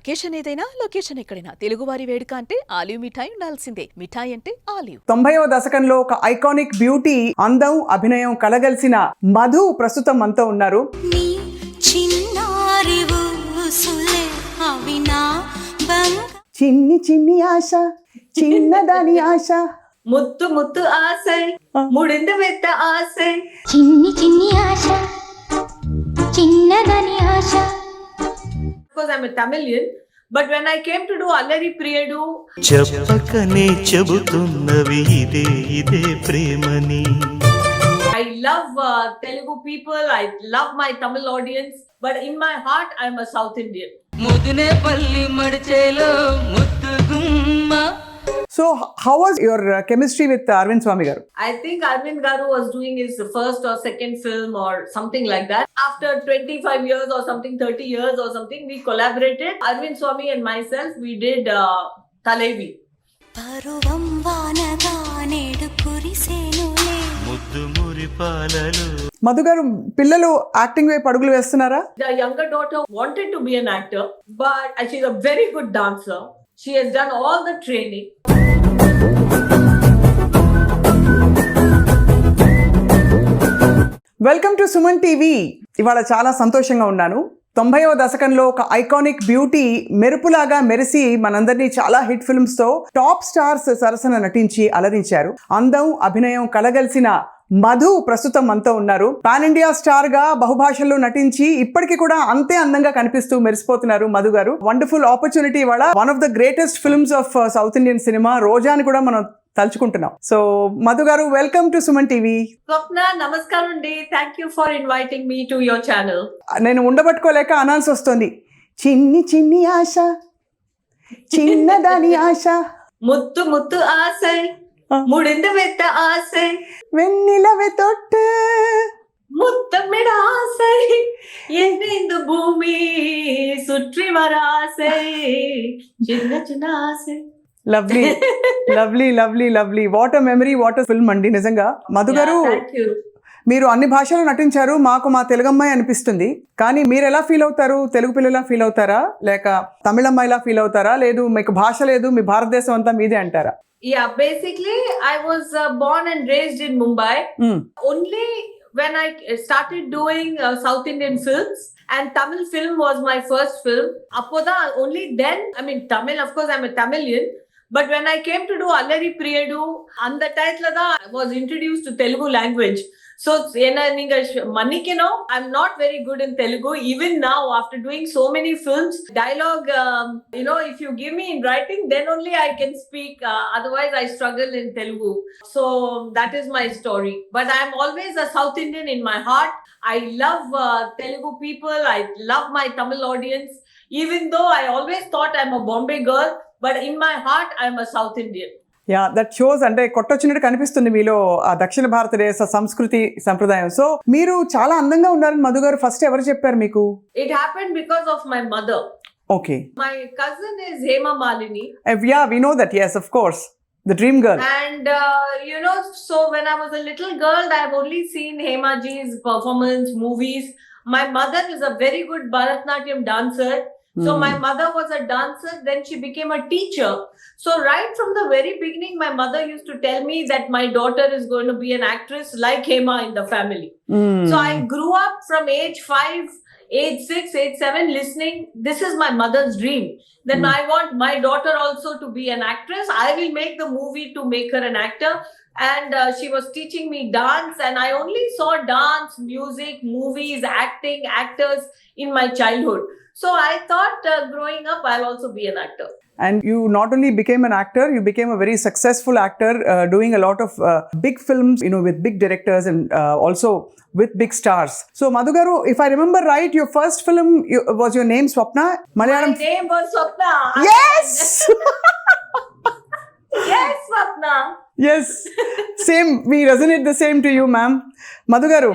Occasion ఏదైనా location ఎక్కడైనా తెలుగువారి వేడుక అంటే ఆలివ్ మిఠాయి ఉండాల్సిందే. మిఠాయి అంటే ఆలివ్. 90వ దశకంలో ఒక ఐకానిక్ బ్యూటీ, అందం, అభినయం కలగలిసిన మధు ప్రస్తుతం మనతో ఉన్నారు. చిన్ని చిన్ని ఆశ, చిన్నదాని ఆశ, ముత్తు ముత్తు ఆశై, ముడింద మెత్త ఆశై, చిన్ని చిన్ని ఆశ, చిన్నదాని ఆశ. Because I'm a Tamilian, but when I came to do Allari Priyadu, చెప్పకనే చెబుతున్నవి ఇదే ఇదే ప్రేమని. I love Telugu people, I love my Tamil audience, but in my heart I'm a South Indian. ముదునే పల్లి మడిచేలో ముద్దుగుమ్మ. So how was your chemistry with Arvind Swamy garu? I think Arvind Garu was doing his first or second film or something like that. After 25 years or something, 30 years or something, we collaborated. Arvind Swamy and myself, we did Talevi. పరువం వానగా నేడు కురిసేనులే. ముద్దు మురిపాలలో మధు గారు, పిల్లలు acting వైపు అడుగులు వేస్తున్నారా? The younger daughter wanted to be an actor, but she's a very good dancer. She has done all the training. Welcome to Suman TV. ఇవాళ చాలా సంతోషంగా ఉన్నాను. 90వ దశకంలో ఒక ఐకానిక్ బ్యూటీ మెరుపులాగా మెరిసి మనందరినీ చాలా హిట్ ఫిల్మ్స్ తో టాప్ స్టార్స్ సరసన నటించి అలరించారు. అందం, అభినయం కలగలిసిన మధు ప్రస్తుతం మనతో ఉన్నారు. పాన్ ఇండియా స్టార్ గా బహుభాషల్లో నటించి ఇప్పటికీ కూడా అంతే అందంగా కనిపిస్తూ మెరిసిపోతున్నారు మధు గారు. Wonderful opportunity. ఇవాళ one of the greatest films of South Indian cinema రోజాని కూడా మనం తలుచుకుంటున్నాం. So Madhu garu, welcome to Suman TV. Swapna, namaskaram day. Thank you for inviting me to your channel. నేను ఉండబట్టుకోలేక అనాల్సి వస్తుంది. చిన్ని చిన్ని ఆశ, చిన్నదాని ఆశ, ముత్తు ముత్తు ఆశై, ముడింద మెత్త ఆశై, వెన్నెలవే తొట్టు, முத்தமிட ஆசை, இந்த பூமி சுற்றி வர ஆசை, சின்ன சின்ன ஆசை. Lovely lovely lovely lovely. What a memory, what a film అండి నిజంగా. మధు గారు, Thank you. మీరు అన్ని భాషల్లో నటించారు. మాకు మా తెలుగు అమ్మాయి అనిపిస్తుంది. కానీ మీరు ఎలా ఫీల్ అవుతారు? తెలుగు పిల్లలా ఫీల్ అవుతారా, లేక తమిళ అమ్మాయిలా ఫీల్ అవుతారా, లేదు మీకు భాష లేదు, మీ భారతదేశం అంతా మీదే అంటారా? Yeah, basically I was born and raised in Mumbai. Only when I started doing South Indian films, and Tamil film was my first film. Appoda only then, I mean Tamil, of course I'm a Tamilian, but when I came to do Allari Priyadu, and the title da I was introduced to Telugu language. So Manikino, I'm not very good in Telugu. Even now, after doing so many films, dialogue, if you give me in writing, then only I can speak. Otherwise, I struggle in Telugu. So that is my story. But I'm always a South Indian in my heart. I love Telugu people. I love my Tamil audience. Even though I always thought I'm a Bombay girl, but in my heart, I'm a South Indian. Yeah, that shows. అంటే కొట్టొచ్చినట్టు కనిపిస్తుంది మీలో ఆ దక్షిణ భారతదేశ సంస్కృతి సంప్రదాయం. So మీరు చాలా అందంగా ఉన్నారని మధు గారు ఫస్ట్ ఎవరు చెప్పారు మీకు? It happened because of my mother. Okay. My cousin is Hema Malini. Yeah, we know that. yes, of course, the dream girl. And so when I was a little girl, I've only seen Hema ji's performance, movies. My mother is a very good Bharatnatyam dancer. So my mother was a dancer, then she became a teacher. So right from the very beginning, my mother used to tell me that my daughter is going to be an actress like Hema in the family. So I grew up from age 5, age 6, age 7 listening. This is my mother's dream. Then I want my daughter also to be an actress. I will make the movie to make her an actor. And she was teaching me dance, and I only saw dance, music, movies, acting, actors in my childhood. So I thought growing up, I'll also be an actor. And you not only became an actor, you became a very successful actor, doing a lot of big films, with big directors and also with big stars. So Madhu garu, if I remember right, your first film was your name Swapna, Malayalam. My name was Swapna. Yes. Yes, Swapna. Yes, same. We resonate the same to you, ma'am. Madhu గారు,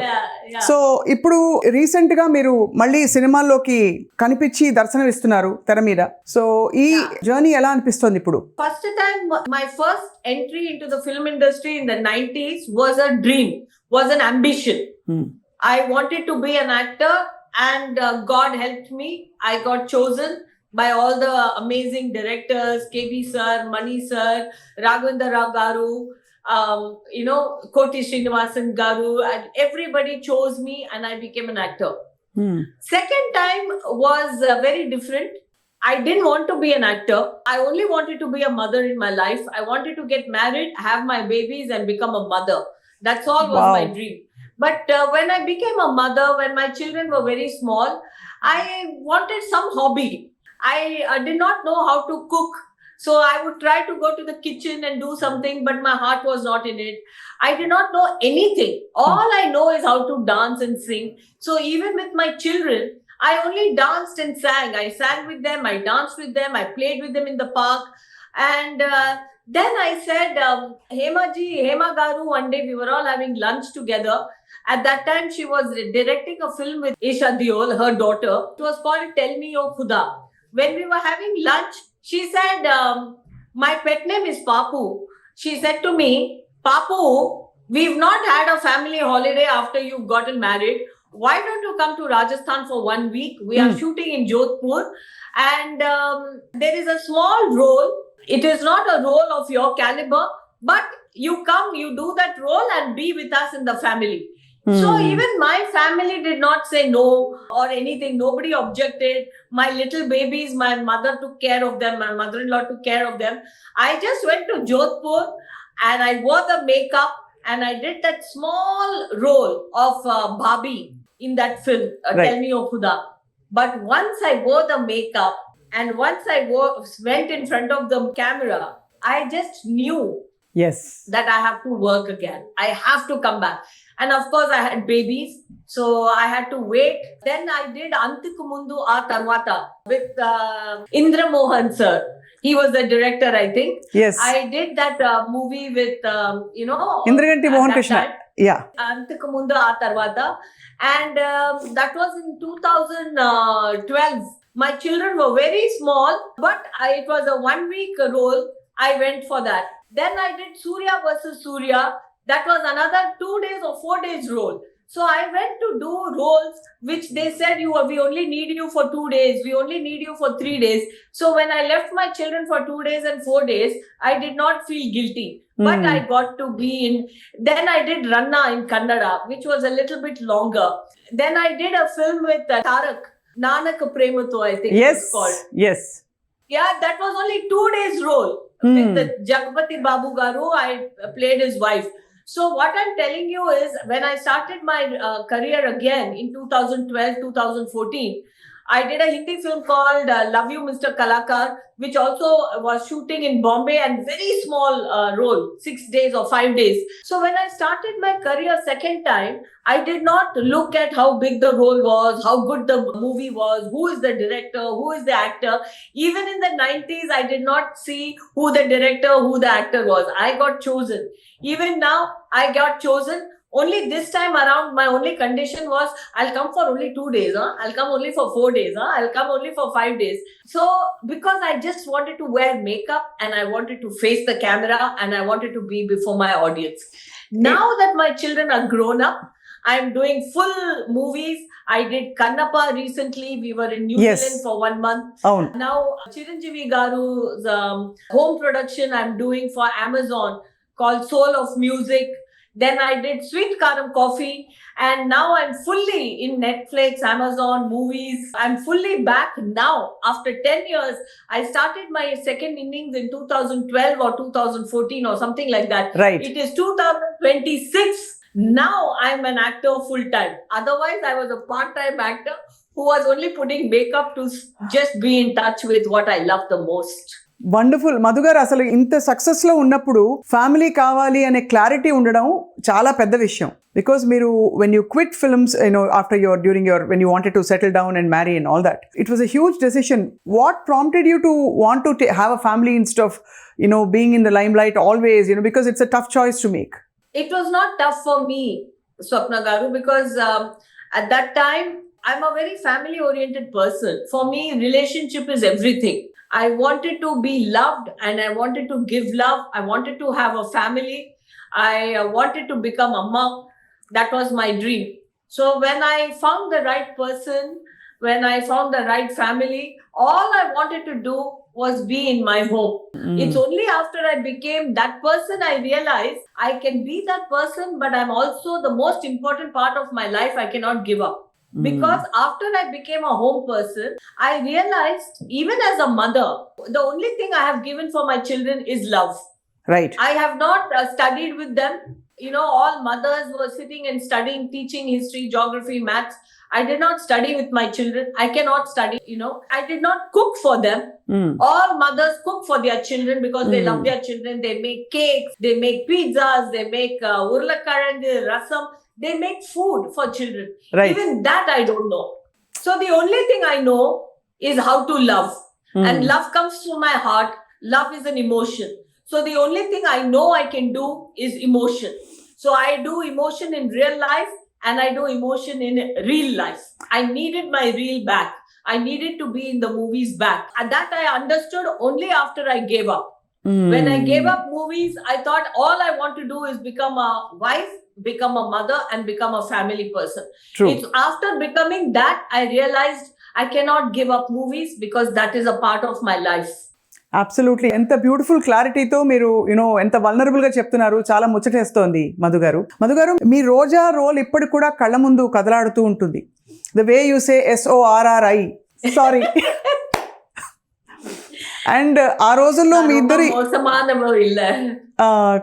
so ఇప్పుడు recent గా మీరు మళ్ళీ సినిమాల్లోకి కనిపించి దర్శనమిస్తున్నారు తెర మీద. So ఈ జర్నీ ఎలా అనిపిస్తుంది ఇప్పుడు? First time my first entry into the film industry in the 90s was a dream, was an ambition. I wanted to be an actor, and God helped me. I got chosen. by all the amazing directors, KB sir, Mani sir, Raghavendra Rao garu, Koti Srinivasan garu, and everybody chose me and I became an actor. Second time was very different. I didn't want to be an actor. I only wanted to be a mother in my life. I wanted to get married, have my babies, and become a mother. That's all was Wow. my dream. But when I became a mother, when my children were very small, I wanted some hobby. I did not know how to cook. So I would try to go to the kitchen and do something, but my heart was not in it. I did not know anything. All I know is how to dance and sing. So even with my children, I only danced and sang. I sang with them, I danced with them, I played with them in the park. And then I said, Hema Garu, one day we were all having lunch together. At that time, she was directing a film with Isha Deol, her daughter. It was called Tell Me Your Khuda. When we were having lunch, she said, my pet name is Papu. She said to me, Papu, we've not had a family holiday after you've gotten married. Why don't you come to Rajasthan for 1 week? We are shooting in Jodhpur and there is a small role. It is not a role of your caliber, but you come, you do that role and be with us in the family. So even my family did not say no or anything. Nobody objected. My little babies, my mother took care of them. My mother-in-law took care of them. I just went to Jodhpur and I wore the makeup and I did that small role of Bhabhi in that film, Right. Tell Me Your Khuda. But once I wore the makeup and once I went in front of the camera, I just knew Yes. that I have to work again. I have to come back. And of course, I had babies. So I had to wait. Then I did Antikku Mundu Aa Tarvata with Indra Mohan sir. He was the director, I think. Yes. I did that movie with, Indraganti at Mohan that Krishna. time, Yeah. Antikku Mundu Aa Tarvata. And that was in 2012. My children were very small, but it was a 1 week role. I went for that. Then I did Surya versus Surya. That was another 2 days or 4 days role. So I went to do roles which they said we only need you for 2 days. We only need you for 3 days. So when I left my children for 2 days and 4 days, I did not feel guilty. But I got to be in. Then I did Ranna in Kannada, which was a little bit longer. Then I did a film with Tarak, Nanak Premato, I think Yes. it's called. Yes. Yeah, that was only 2 days role. With the Jagpati Babu Garu, I played his wife. So what I'm telling you is, when I started my career again in 2012, 2014, I did a Hindi film called Love You, Mr. Kalakar, which also was shooting in Bombay and very small role, 6 days or 5 days. So when I started my career second time, I did not look at how big the role was, how good the movie was, who is the director, who is the actor. Even in the 90s, I did not see who the director, who the actor was. I got chosen. Even now, I got chosen. Only this time around, my only condition was, I'll come for only 2 days. I'll come only for 4 days. I'll come only for 5 days. So, because I just wanted to wear makeup and I wanted to face the camera and I wanted to be before my audience. Now that my children are grown up, I'm doing full movies. I did Kannappa recently. We were in New Yes. Zealand for 1 month. Oh. Now, Chiranjeevi Garu's home production I'm doing for Amazon called Soul of Music. Then I did Sweet Karam Coffee. And now I'm fully in Netflix, Amazon, movies. I'm fully back now. After 10 years, I started my second innings in 2012 or 2014 or something like that. Right. It is 2026. Now I'm an actor full time. Otherwise, I was a part-time actor who was only putting makeup to just be in touch with what I love the most. Wonderful. Madhu గారు, అసలు ఇంత success లో ఉన్నప్పుడు family కావాలి అనే clarity ఉండడం చాలా పెద్ద విషయం. బికాస్ మీరు when you quit films, after when you wanted to settle down and marry and all that, it was a huge decision. What prompted you to want to have a family instead of being in the limelight always, because it's a tough choice to make? It was not tough for me, Swapna Garu, because at that time I'm a very family oriented person. For me, relationship is everything. I wanted to be loved and I wanted to give love. I wanted to have a family. I wanted to become a mom. That was my dream. So when I found the right person, when I found the right family, all I wanted to do was be in my home. It's only after I became that person I realized I can be that person, but I'm also the most important part of my life I cannot give up. Because after I became a home person, I realized even as a mother, the only thing I have given for my children is love. Right. I have not studied with them. You know, all mothers were sitting and studying, teaching history, geography, maths. I did not study with my children. I cannot study, you know. I did not cook for them. All mothers cook for their children because they love their children. They make cakes, they make pizzas, they make urlakarangu, rasam. They make food for children. Right. Even that I don't know. So the only thing I know is how to love. And love comes from my heart. Love is an emotion. So the only thing I know I can do is emotion. So I do emotion in real life and I do emotion in real life. I needed my reel back. I needed to be in the movies back. And that I understood only after I gave up. When I gave up movies, I thought all I want to do is become a wife, become a mother, and become a family person. True. It's after becoming that, I realized I cannot give up movies because that is a part of my life. Absolutely. ఎంత beautiful క్లారిటీతో మీరు you know ఎంత వల్నరబుల్గా చెప్తున్నారు. చాలా ముచ్చటేస్తోంది మధు గారు. మధు గారు, మీ రోజా role ఇప్పటికి కూడా కళ్ళ ముందు కదలాడుతూ ఉంటుంది. The way you say SORRI, sorry. And ఆ రోజుల్లో మీ ఇద్దరి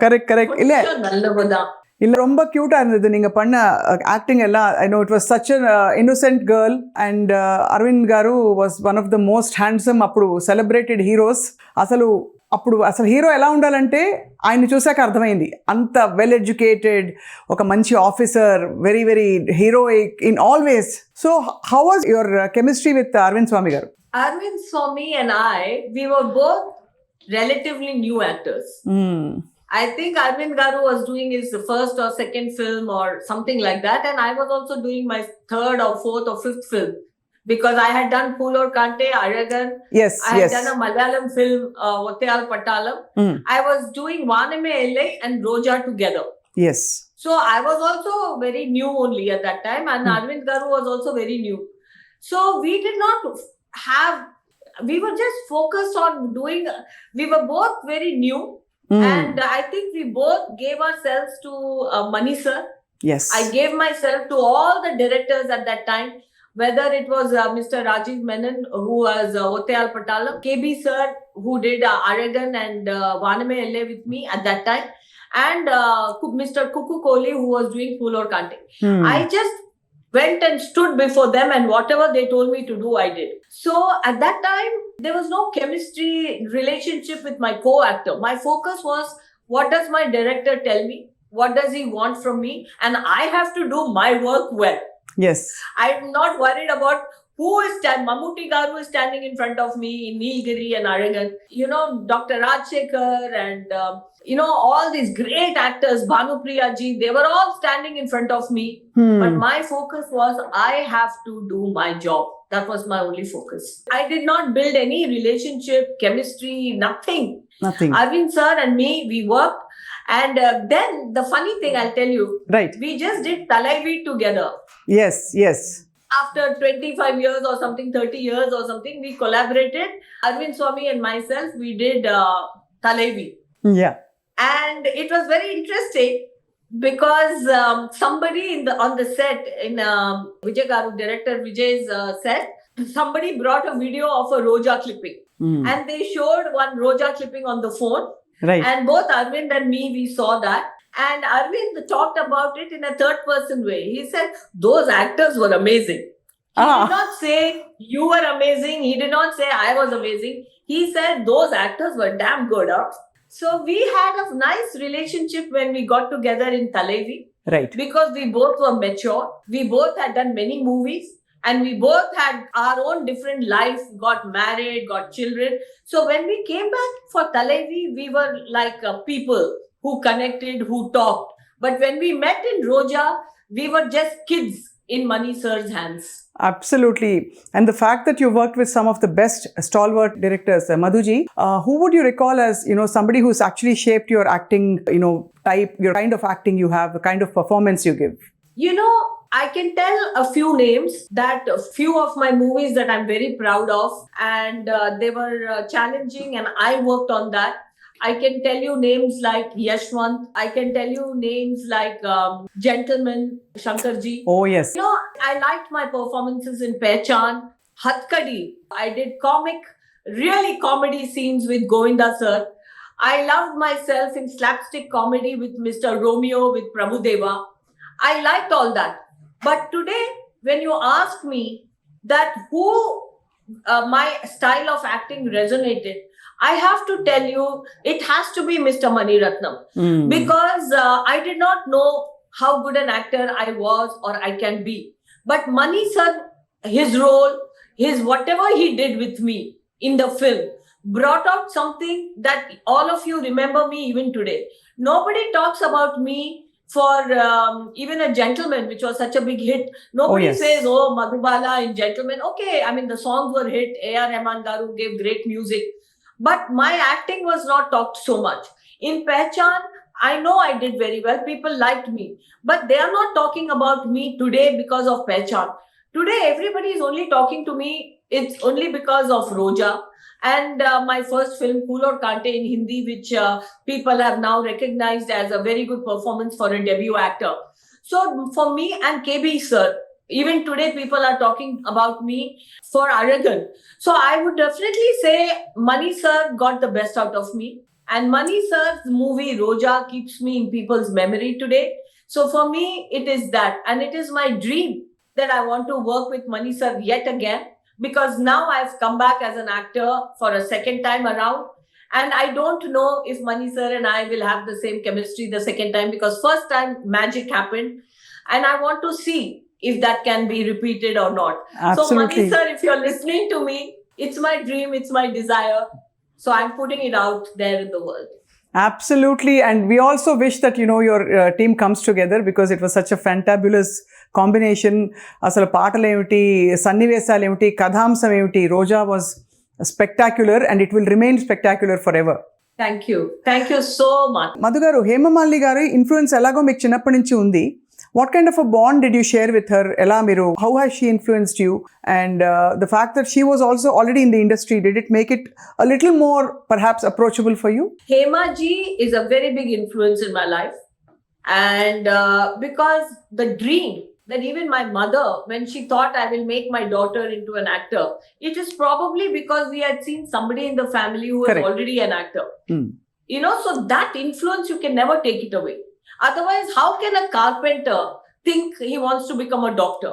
கரெக்ட் இல்ல இல்ல ரொம்ப கியூட்டா இருந்தது நீங்க பண்ண ஆக்டிங் எல்லாம். I know it was such an innocent girl and Aravind garu was one of the most handsome అప్పుడు సెలబ్రేటెడ్ హీరోస్. అప్పుడు అసలు హీరో ఎలా ఉండాలంటే ఆయన్ని చూసాక అర్థమైంది. అంత వెల్ ఎడ్యుకేటెడ్, ఒక మంచి officer, very very heroic in all ways. So how was your chemistry with Aravind Swamy garu? Arvind Swamy and I, we were both relatively new actors. I think Arvind Garu was doing his first or second film or something like that, and I was also doing my third or fourth or fifth film because I had done Phool Aur Kante, Aragan. Yes, I had done a Malayalam film, Ottayal Pattalam. I was doing Vaname LA and Roja together. Yes. So I was also very new only at that time, and Arvind Garu was also very new. So we did not we were just focused on doing, we were both very new. And I think we both gave ourselves to Mani sir. Yes. I gave myself to all the directors at that time, whether it was Mr. Rajiv Menon, who was Ottayal Pattalam, KB sir, who did Aragan and Vaname LA with me at that time, and Mr. Kuku Kohli, who was doing Phool Aur Kante. I just went and stood before them, and whatever they told me to do, I did. So at that time, there was no chemistry relationship with my co-actor. My focus was, what does my director tell me? What does he want from me? And I have to do my work well. Yes. I'm not worried about who is standing. Mammootty Garu is standing in front of me in Nilgiri and Aragan. You know, Dr. Rajshekhar and, you know, all these great actors, Bhanupriya ji, they were all standing in front of me. But my focus was, I have to do my job. That was my only focus. I did not build any relationship, chemistry, nothing. Arvind sir and me, we worked. And then the funny thing I'll tell you, right, we just did Talaivi together. Yes, yes. After 25 years or something, 30 years or something, we collaborated. Arvind Swamy and myself, we did Talaivi. Yeah. And it was very interesting because somebody on the set, in Vijay Garu, director Vijay's set, somebody brought a video of a Roja clipping. And they showed one Roja clipping on the phone. Right. And both Arvind and me, we saw that. And Arvind talked about it in a third person way. He said, those actors were amazing. He did not say, you were amazing. He did not say, I was amazing. He said, those actors were damn good. Huh? So we had a nice relationship when we got together in Talaivi. Right. Because we both were mature. We both had done many movies. And we both had our own different life, got married, got children. So when we came back for Talaivi, we were like people who connected, who talked. But when we met in Roja, we were just kids in Mani sir's hands. Absolutely. And the fact that you worked with some of the best stalwart directors, Madhuji, who would you recall as, you know, somebody who's actually shaped your acting, you know, type, your kind of acting you have, the kind of performance you give? You know, I can tell a few names that a few of my movies that I'm very proud of, and they were challenging, and I worked on that. I can tell you names like Yashwant. I can tell you names like Gentleman, Shankarji. Oh yes. You know, I liked my performances in Pehchan, Hatkadi. I did really comedy scenes with Govinda sir. I loved myself in slapstick comedy with Mr. Romeo with Prabhudeva. I liked all that. But today, when you ask me that who my style of acting resonated, I have to tell you it has to be Mr. Mani Ratnam. Because I did not know how good an actor I was or I can be. But Mani sir, his role, his whatever he did with me in the film, brought out something that all of you remember me even today. Nobody talks about me for even a Gentleman, which was such a big hit. Nobody yes. says, oh, Madhubala in Gentleman. Okay, I mean, the songs were hit. A.R. Rahman Garu gave great music. But my acting was not talked so much. In Pehchan, I know I did very well. People liked me. But they are not talking about me today because of Pehchan. Today, everybody is only talking to me. It's only because of Roja. And my first film, Phool Aur Kaante in Hindi, which people have now recognized as a very good performance for a debut actor. So for me and KB sir, even today people are talking about me for Aragon. So I would definitely say Mani sir got the best out of me. And Mani sir's movie Roja keeps me in people's memory today. So for me, it is that. And it is my dream that I want to work with Mani sir yet again. Because now I've come back as an actor for a second time around. And I don't know if Mani sir and I will have the same chemistry the second time, because first time magic happened. And I want to see if that can be repeated or not. Absolutely. So Mani sir, if you're listening to me, it's my dream, it's my desire. So I'm putting it out there in the world. Absolutely. And we also wish that, you know, your team comes together, because it was such a fantabulous combination. అసలు పాటలు ఏమిటి, సన్నివేశాలు ఏమిటి, కథాంశం ఏమిటి. రోజా was spectacular and it will remain spectacular forever. Thank you. Thank you so much. Madhu గారు, హేమమాలిని గారి influence ఎలాగో మీకు చిన్నప్పటి నుంచి ఉంది. What kind of a bond did you share with her? ఎలా మీరు, how has she influenced you? And the fact that she was also already in the industry, did it make it a little more perhaps approachable for you? Hema ji is a very big influence in my life. And because the dream that even my mother, when she thought I will make my daughter into an actor, it is probably because we had seen somebody in the family who was Correct. already an actor. You know, so that influence, you can never take it away. Otherwise, how can a carpenter think he wants to become a doctor?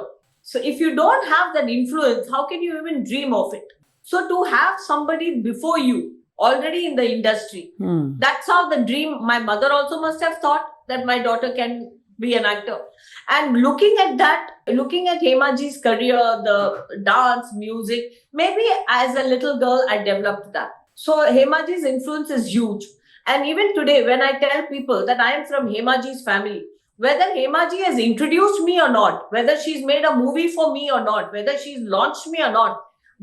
So if you don't have that influence, how can you even dream of it? So to have somebody before you already in the industry, that's how the dream, my mother also must have thought that my daughter can be an actor. And looking at that, looking at Hema ji's career, the dance, music, maybe as a little girl, I developed that. So Hema ji's influence is huge. And even today, when I tell people that I am from Hema ji's family, whether Hema ji has introduced me or not, whether she's made a movie for me or not, whether she's launched me or not,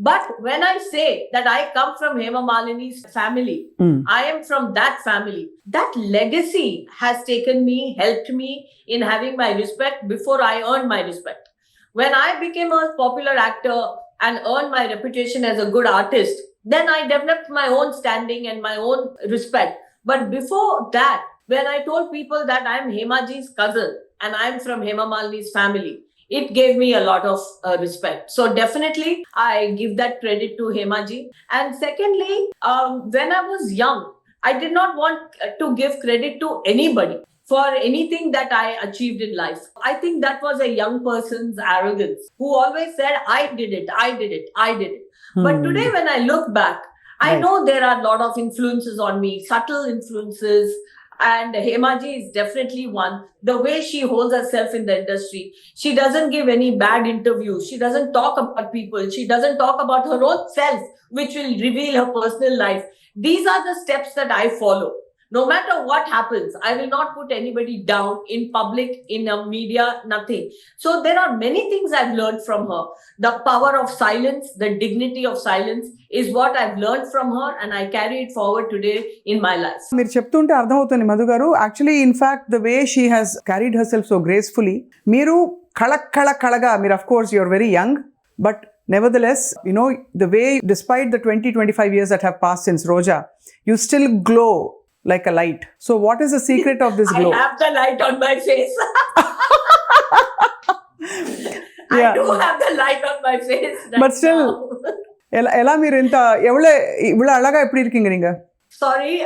but when I say that I come from Hema Malini's family, I am from that family. That legacy has taken me, helped me in having my respect before I earned my respect. When I became a popular actor and earned my reputation as a good artist, then I developed my own standing and my own respect. But before that, when I told people that I am Hema ji's cousin and I am from Hema Malini's family, it gave me a lot of respect. So definitely, I give that credit to Hema ji. And secondly, when I was young, I did not want to give credit to anybody for anything that I achieved in life. I think that was a young person's arrogance, who always said, I did it, I did it, I did it. But today, when I look back, I know there are a lot of influences on me, subtle influences. And Hema ji is definitely one. The way she holds herself in the industry, she doesn't give any bad interviews. She doesn't talk about people. She doesn't talk about her own self, which will reveal her personal life. These are the steps that I follow. No matter what happens, I will not put anybody down in public, in a media, nothing. So there are many things I've learned from her. The power of silence, the dignity of silence is what I've learned from her, and I carry it forward today in my life. మీరు చెప్తుంటే అర్థమవుతుంది Madhu garu, actually in fact the way she has carried herself so gracefully, మీరు కళగా మీరు of course you are very young, but nevertheless, the way, despite the 20-25 years that have passed since Roja, you still glow like a light. So what is the secret of this glow? I have the light on my face. Yeah. I do have the light on my face right But still, now. ఎలా మీరు ఇంత ఇவ்வளவு అழகா எப்படி இருக்கீங்க நீங்க? Sorry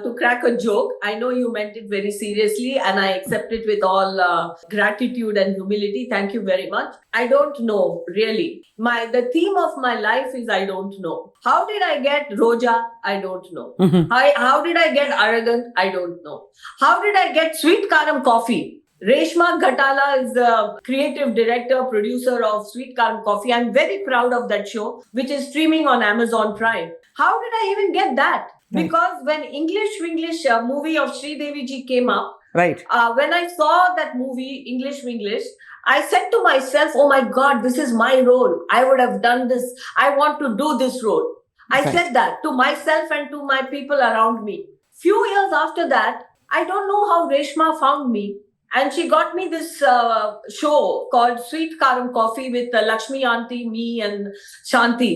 to crack a joke. I know you meant it very seriously and I accept it with all gratitude and humility. Thank you very much. I don't know, really. The theme of my life is I don't know. How did I get Roja? I don't know. How did I get arrogant? I don't know. How did I get Sweet Karam Coffee? Reshma Ghatala is the creative director, producer of Sweet Karam Coffee. I'm very proud of that show, which is streaming on Amazon Prime. How did I even get that? Because when English movie of Sri Devi ji came up, Right. when I saw that movie, English, I said to myself, oh my God, this is my role. I would have done this. I want to do this role. I Right. said that to myself and to my people around me. Few years after that, I don't know how Reshma found me. And she got me this show called Sweet Karam Coffee with Lakshmi Aunty, me and Shanti.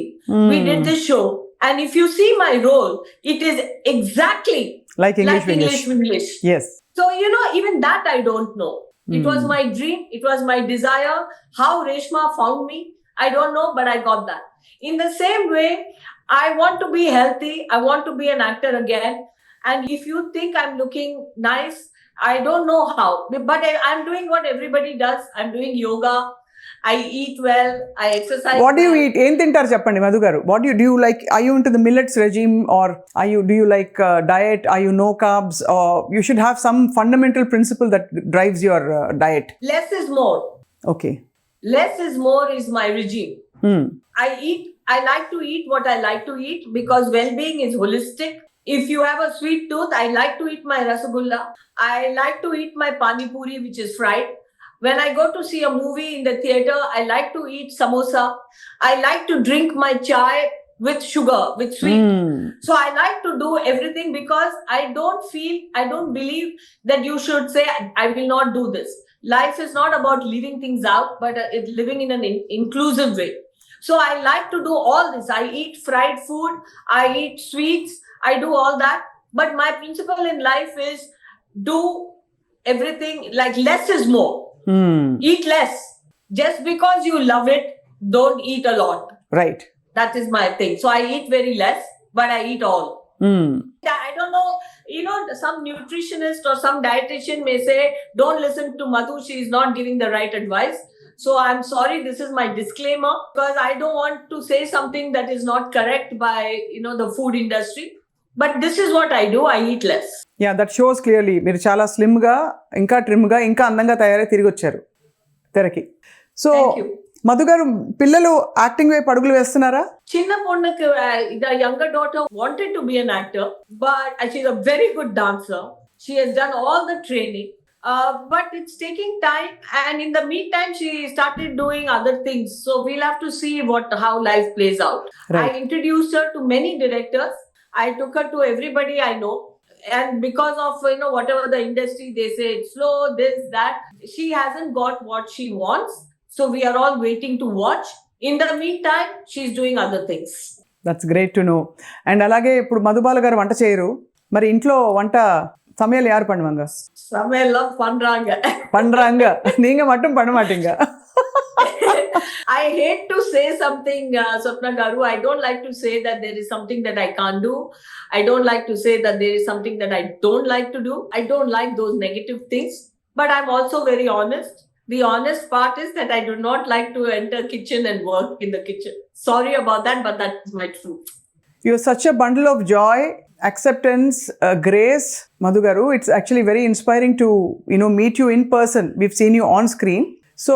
We did this show. And if you see my role, it is exactly Like English. English. Yes. So, even that I don't know. It was my dream. It was my desire. How Reshma found me, I don't know, but I got that. In the same way, I want to be healthy. I want to be an actor again. And if you think I'm looking nice, I don't know how. But I'm doing what everybody does. I'm doing yoga. I eat well. I exercise. What do you well. eat? ఏం తింటారు చెప్పండి మధు గారు? What do you like? Are you into the millets regime, or do you like diet? Are you no carbs? Or you should have some fundamental principle that drives your diet. Less is more. Okay. Less is more is my regime. I like to eat what I like to eat because well-being is holistic. If you have a sweet tooth, I like to eat my rasagulla. I like to eat my pani puri, which is fried. When I go to see a movie in the theater, I like to eat samosa. I like to drink my chai with sugar, with sweet. So I like to do everything because I don't believe that you should say, I will not do this. Life is not about leaving things out, but it's living in an inclusive way. So I like to do all this. I eat fried food. I eat sweets. I do all that. But my principle in life is do everything like less is more. Eat less. Just because you love it, don't eat a lot. Right. That is my thing. So I eat very less, but I eat all. I don't know, some nutritionist or some dietitian may say, don't listen to Madhu, she is not giving the right advice. So I'm sorry, this is my disclaimer because I don't want to say something that is not correct by, the food industry. But this is what I do, I eat less. Yeah, that shows clearly. మీరు చాలా slim గా, ఇంకా trim గా, ఇంకా అందంగా తయారై తిరిగి వచ్చారు తెరకి. So Thank you. Madhu garu, పిల్లలు యాక్టింగ్ వైపు అడుగులు వేస్తున్నారా? చిన్న పొన్నుకు the younger daughter wanted to be an actor, but she's a very good dancer. She has done all the training. But it's taking time, and in the meantime she started doing other things, so we'll have to see how life plays out. Right. I introduced her to many directors. I took her to everybody I know, and because of whatever the industry, they say it's slow, this, that, she hasn't got what she wants, so we are all waiting to watch. In the meantime, she's doing other things. That's great to know. And అలాగే ఇప్పుడు మధుబాల గారు వంట చేయరు, మరి ఇంట్లో వంట சமையல் யார் பண்ணுவாங்க? சமையல்லாம் பண்றாங்க, நீங்க மட்டும் பண்ண மாட்டீங்க. I hate to say something, Swapna Garu. I don't like to say that there is something that I can't do. I don't like to say that there is something that I don't like to do. I don't like those negative things. But I'm also very honest. The honest part is that I do not like to enter kitchen and work in the kitchen. Sorry about that, but that's my truth. You're such a bundle of joy, acceptance, grace, Madhu Garu. It's actually very inspiring to meet you in person. We've seen you on screen. So,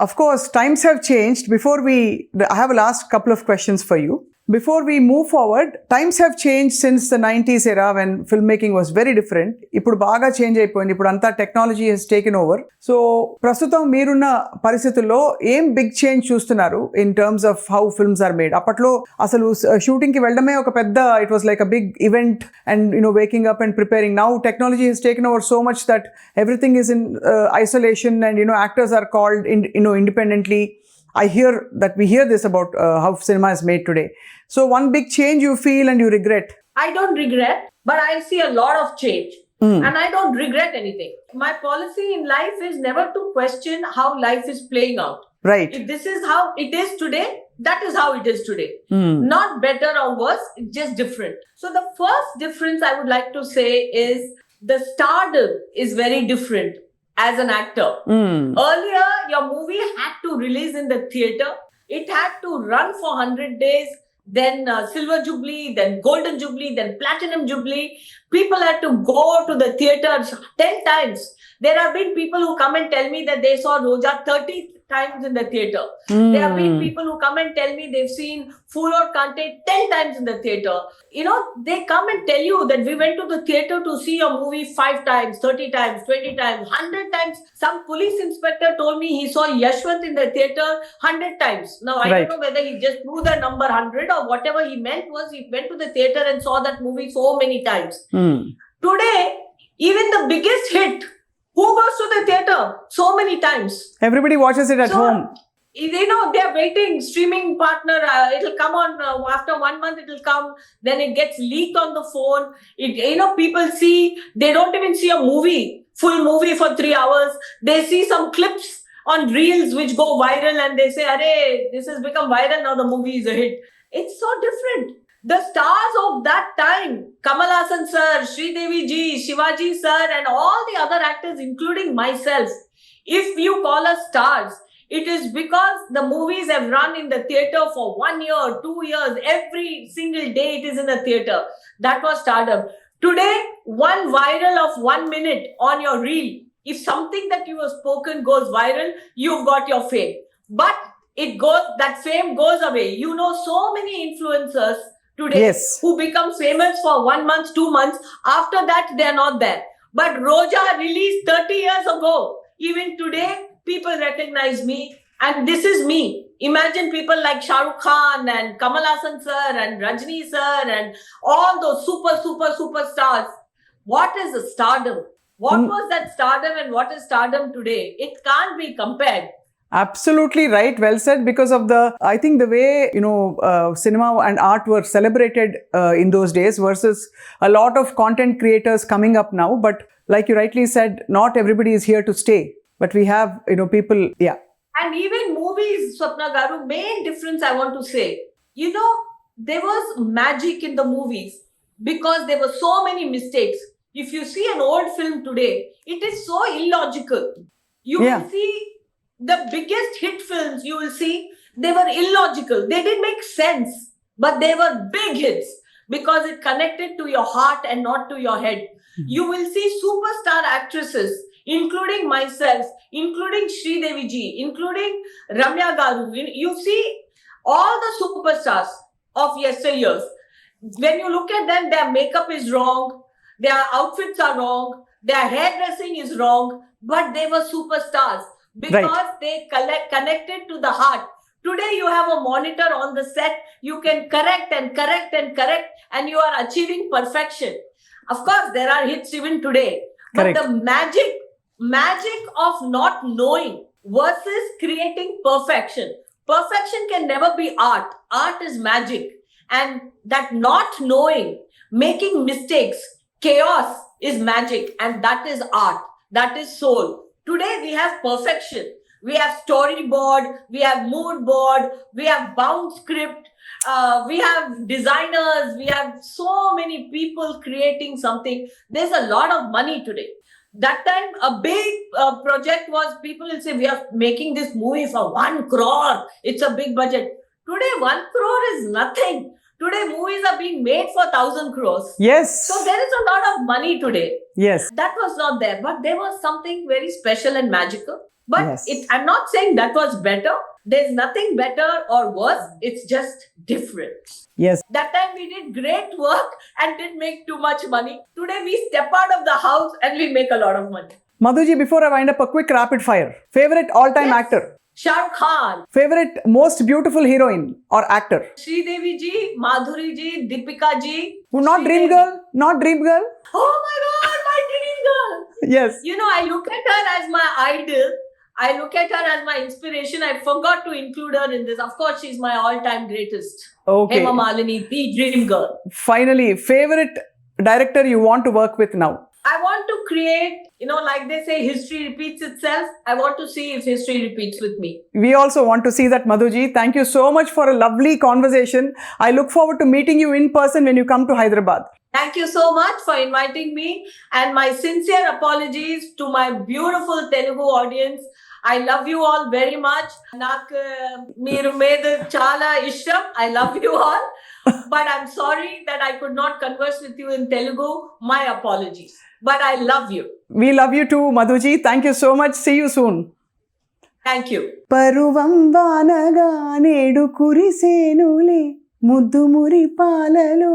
of course, times have changed. I have a last couple of questions for you. Before we move forward, times have changed since the 90s era when filmmaking was very different. ఇప్పుడు బాగా change అయిపోయింది. ఇప్పుడు అంతా technology has taken over. So ప్రస్తుతం మీరున్న పరిస్థితుల్లో ఏం big change చూస్తున్నారు in terms of how films are made? అప్పట్లో అసలు షూటింగ్కి వెళ్ళడమే ఒక పెద్ద, it was like a big event and waking up and preparing. Now technology has taken over so much that everything is in isolation and actors are called independently. I hear that we hear this about how cinema is made today. So one big change you feel and you regret? I don't regret, but I see a lot of change. And I don't regret anything. My policy in life is never to question how life is playing out. Right. If this is how it is today, that is how it is today. Not better or worse, it's just different. So the first difference I would like to say is the stardom is very different as an actor. Earlier, your movie had to release in the theater. It had to run for 100 days. Then Silver Jubilee, then Golden Jubilee, then Platinum Jubilee. People had to go to the theater 10 times. There have been people who come and tell me that they saw Roja 30 times in the theater. There have been people who come and tell me they've seen Fool or Kante 10 times in the theater. They come and tell you that we went to the theater to see your movie 5 times, 30 times, 20 times, 100 times. Some police inspector told me he saw Yashwant in the theater 100 times. Now, I don't know whether he just threw the number 100 or whatever he meant was he went to the theater and saw that movie so many times. Today, even the biggest hit, who goes to the theater so many times? Everybody watches it at home. They are waiting, streaming partner, it'll come on after 1 month, it'll come, then it gets leaked on the phone. People see, they don't even see a full movie for 3 hours. They see some clips on reels which go viral and they say, "Arey, this has become viral, now the movie is a hit." It's so different. The stars of that time, Kamal Haasan sir, Sridevi ji, Shivaji sir, and all the other actors, including myself, if you call us stars, it is because the movies have run in the theater for 1 year, 2 years, every single day it is in the theater. That was stardom. Today, one viral of 1 minute on your reel, if something that you have spoken goes viral, you've got your fame. But that fame goes away. So many influencers today who become famous for 1 month, 2 months. After that, they're not there. But Roja released 30 years ago. Even today, people recognize me. And this is me. Imagine people like Shah Rukh Khan and Kamal Haasan sir and Rajni sir and all those superstars. What is the stardom? What was that stardom and what is stardom today? It can't be compared. Absolutely right. Well said. Because of I think the way, cinema and art were celebrated in those days versus a lot of content creators coming up now. But like you rightly said, not everybody is here to stay. But we have, people, yeah. And even movies, Swapna Garu, main difference I want to say, there was magic in the movies because there were so many mistakes. If you see an old film today, it is so illogical. You will see the biggest hit films, you will see, they were illogical. They didn't make sense, but they were big hits because it connected to your heart and not to your head. You will see superstar actresses, including myself, including Sridevi ji, including Ramya Garu. You see all the superstars of yesteryears. When you look at them, their makeup is wrong, their outfits are wrong, their hairdressing is wrong, but they were superstars. Because they connected to the heart. Today you have a monitor on the set. You can correct and you are achieving perfection. Of course, there are hits even today. But the magic of not knowing versus creating perfection. Perfection can never be art. Art is magic. And that not knowing, making mistakes, chaos is magic. And that is art. That is soul. Today we have perfection. We have storyboard, we have mood board, we have bound script, we have designers, we have so many people creating something. There's a lot of money today. That time, a big project was, people will say, we are making this movie for 1 crore. It's a big budget. Today, 1 crore is nothing. Today, movies are being made for 1,000 crores. Yes. So there is a lot of money today. Yes. That was not there. But there was something very special and magical. But Yes. I'm not saying that was better. There's nothing better or worse. It's just different. Yes. That time we did great work and didn't make too much money. Today we step out of the house and we make a lot of money. Madhuji, before I wind up, a quick rapid fire. Favorite all-time Yes. actor? Shah Rukh Khan, Favorite most beautiful heroine or actor? Sridevi ji, Madhuri ji, Deepika ji. Not Dream Sridevi. Girl? Not Dream Girl? Oh my God, my dream girl. Yes. You know, I look at her as my idol. I look at her as my inspiration. I forgot to include her in this. Of course, she's my all-time greatest. Okay. Hema Malini, the dream girl. Finally, favorite director you want to work with now? I want to create, you know, like they say, history repeats itself. I want to see if history repeats with me. We also want to see that, Madhuji. Thank you so much for a lovely conversation. I look forward to meeting you in person when you come to Hyderabad. Thank you so much for inviting me, and my sincere apologies to my beautiful Telugu audience. I love you all very much. నాకు మీరు మీద చాలా ఇష్టం. I love you all. But I'm sorry that I could not converse with you in Telugu. My apologies. But I love you. We love you too, Madhuji. Thank you so much. See you soon. Thank you. పరువం వానగా నేడు కురిసేనులే ముద్దు మురి పాలలో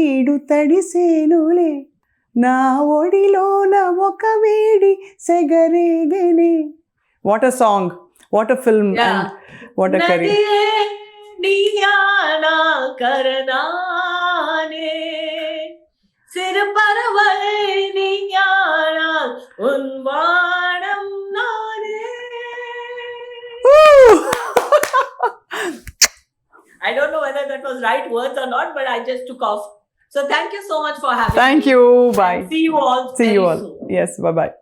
ఈడు తడిసేనులే నా ఒడిలోన ఒక వేడి సెగరేగనే. What a song, what a film, Yeah. and what a career. नदिये Niyana करनाने सिर पर नियाना उन्वाणम नाने. I don't know whether that was right words or not, but I just took off. So thank you so much for having me. Thank you. Bye. See you all. See you very all. soon. Yes, bye bye.